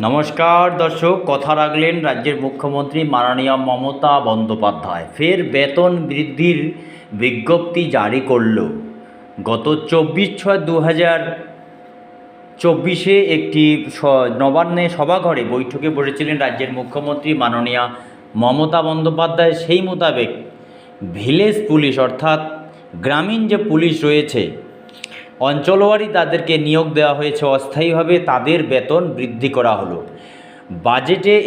নমস্কার দর্শক, কথা রাখলেন রাজ্যের মুখ্যমন্ত্রী মাননীয় মমতা বন্দ্যোপাধ্যায়। ফের বেতন বৃদ্ধির বিজ্ঞপ্তি জারি করল। গত 24/6/2024 একটি নবান্নে সভাঘরে বৈঠকে বসেছিলেন রাজ্যের মুখ্যমন্ত্রী মাননীয় মমতা বন্দ্যোপাধ্যায়। সেই মোতাবেক ভিলেজ পুলিশ অর্থাৎ গ্রামীণ যে পুলিশ রয়েছে, অঞ্চলওয়ারি তাদেরকে নিয়োগ দেওয়া হয়েছে অস্থায়ীভাবে, তাদের বেতন বৃদ্ধি করা হলো।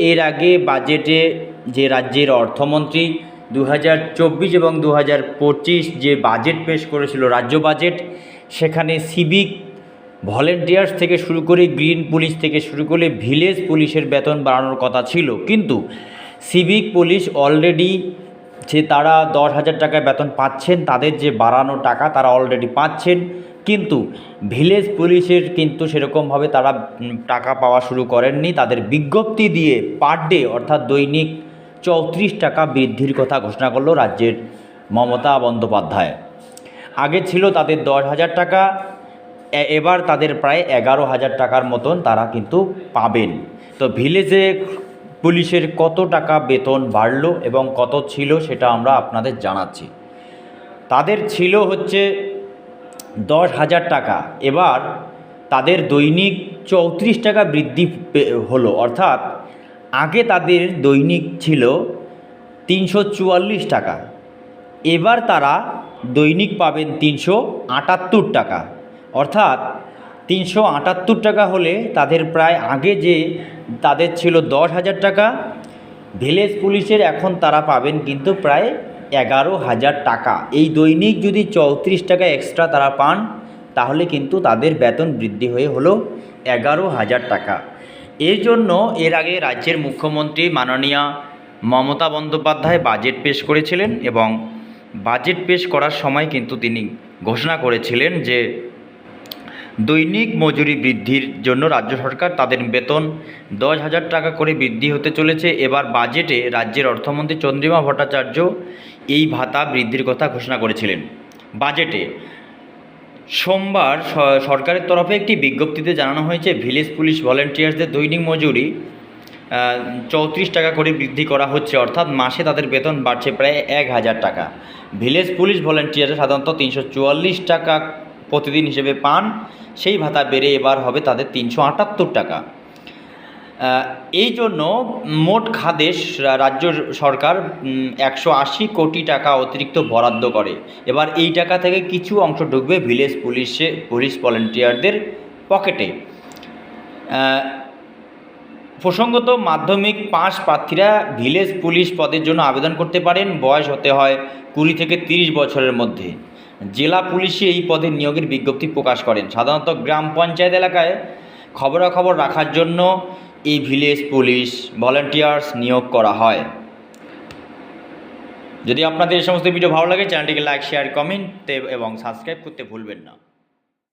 এর আগে বাজেটে যে রাজ্যের অর্থমন্ত্রী 2024 এবং 2025 যে বাজেট পেশ করেছিল, রাজ্য বাজেট, সেখানে সিভিক ভলেন্টিয়ার্স থেকে শুরু করে গ্রিন পুলিশ থেকে শুরু করে ভিলেজ পুলিশের বেতন বাড়ানোর কথা ছিল। কিন্তু সিভিক পুলিশ অলরেডি তারা 10,000 টাকায় বেতন পাচ্ছেন, তাদের যে বাড়ানো টাকা তারা অলরেডি পাচ্ছেন। কিন্তু ভিলেজ পুলিশের কিন্তু সেরকমভাবে তারা টাকা পাওয়া শুরু করেননি। তাদের বিজ্ঞপ্তি দিয়ে পার ডে অর্থাৎ দৈনিক 34 টাকা বৃদ্ধির কথা ঘোষণা করলো রাজ্যের মমতা বন্দ্যোপাধ্যায়। আগে ছিল তাদের 10,000 টাকা, এবার তাদের প্রায় 11,000 টাকার মতন তারা কিন্তু পাবেন। তো ভিলেজে পুলিশের কত টাকা বেতন বাড়লো এবং কত ছিল সেটা আমরা আপনাদের জানাচ্ছি। তাদের ছিল হচ্ছে 10,000 টাকা, এবার তাদের দৈনিক 34 টাকা বৃদ্ধি হলো। অর্থাৎ আগে তাদের দৈনিক ছিল 344 টাকা, এবার তারা দৈনিক পাবেন 378 টাকা। অর্থাৎ 378 টাকা হলে তাদের প্রায় আগে যে তাদের ছিল 10,000 টাকা ভিলেজ পুলিশের, এখন তারা পাবেন কিন্তু প্রায় 11,000 টাকা। এই দৈনিক যদি 34 টাকা এক্সট্রা তারা পান, তাহলে কিন্তু তাদের বেতন বৃদ্ধি হয়ে হলো 11,000 টাকা। এর জন্য এর আগে রাজ্যের মুখ্যমন্ত্রী মাননীয় মমতা বন্দ্যোপাধ্যায় বাজেট পেশ করেছিলেন এবং বাজেট পেশ করার সময় কিন্তু তিনি ঘোষণা করেছিলেন যে দৈনিক মজুরি বৃদ্ধির জন্য রাজ্য সরকার তাদের বেতন 10,000 টাকা করে বৃদ্ধি হতে চলেছে। এবার বাজেটে রাজ্যের অর্থমন্ত্রী চন্দ্রিমা ভট্টাচার্য এই ভাতা বৃদ্ধির কথা ঘোষণা করেছিলেন। বাজেটে সোমবার সরকারের তরফে একটি বিজ্ঞপ্তিতে জানানো হয়েছে ভিলেজ পুলিশ ভলেন্টিয়ার্সদের দৈনিক মজুরি 34 টাকা করে বৃদ্ধি করা হচ্ছে। অর্থাৎ মাসে তাদের বেতন বাড়ছে প্রায় 1,000 টাকা। ভিলেজ পুলিশ ভলেন্টিয়ার্সরা সাধারণত 344 টাকা প্রতিদিন হিসেবে পান, সেই ভাতা বেড়ে এবার হবে তাদের 378 টাকা। এই জন্য মোট খাতে রাজ্য সরকার 180 কোটি টাকা অতিরিক্ত বরাদ্দ করে। এবার এই টাকা থেকে কিছু অংশ ঢুকবে ভিলেজ পুলিশ ভলেন্টিয়ারদের পকেটে। প্রসঙ্গত, মাধ্যমিক পাস প্রার্থীরা ভিলেজ পুলিশ পদের জন্য আবেদন করতে পারেন। বয়স হতে হয় 20 থেকে 30 বছরের মধ্যে। জেলা পুলিশে এই পদের নিয়োগের বিজ্ঞপ্তি প্রকাশ করেন। সাধারণত গ্রাম পঞ্চায়েত এলাকায় খবরাখবর রাখার জন্য এই ভিলেজ পুলিশ ভলেন্টিয়ার্স নিয়োগ করা হয়। যদি আপনাদের এই সমস্ত ভিডিও ভালো লাগে, চ্যানেলটিকে লাইক, শেয়ার, কমেন্ট এবং সাবস্ক্রাইব করতে ভুলবেন না।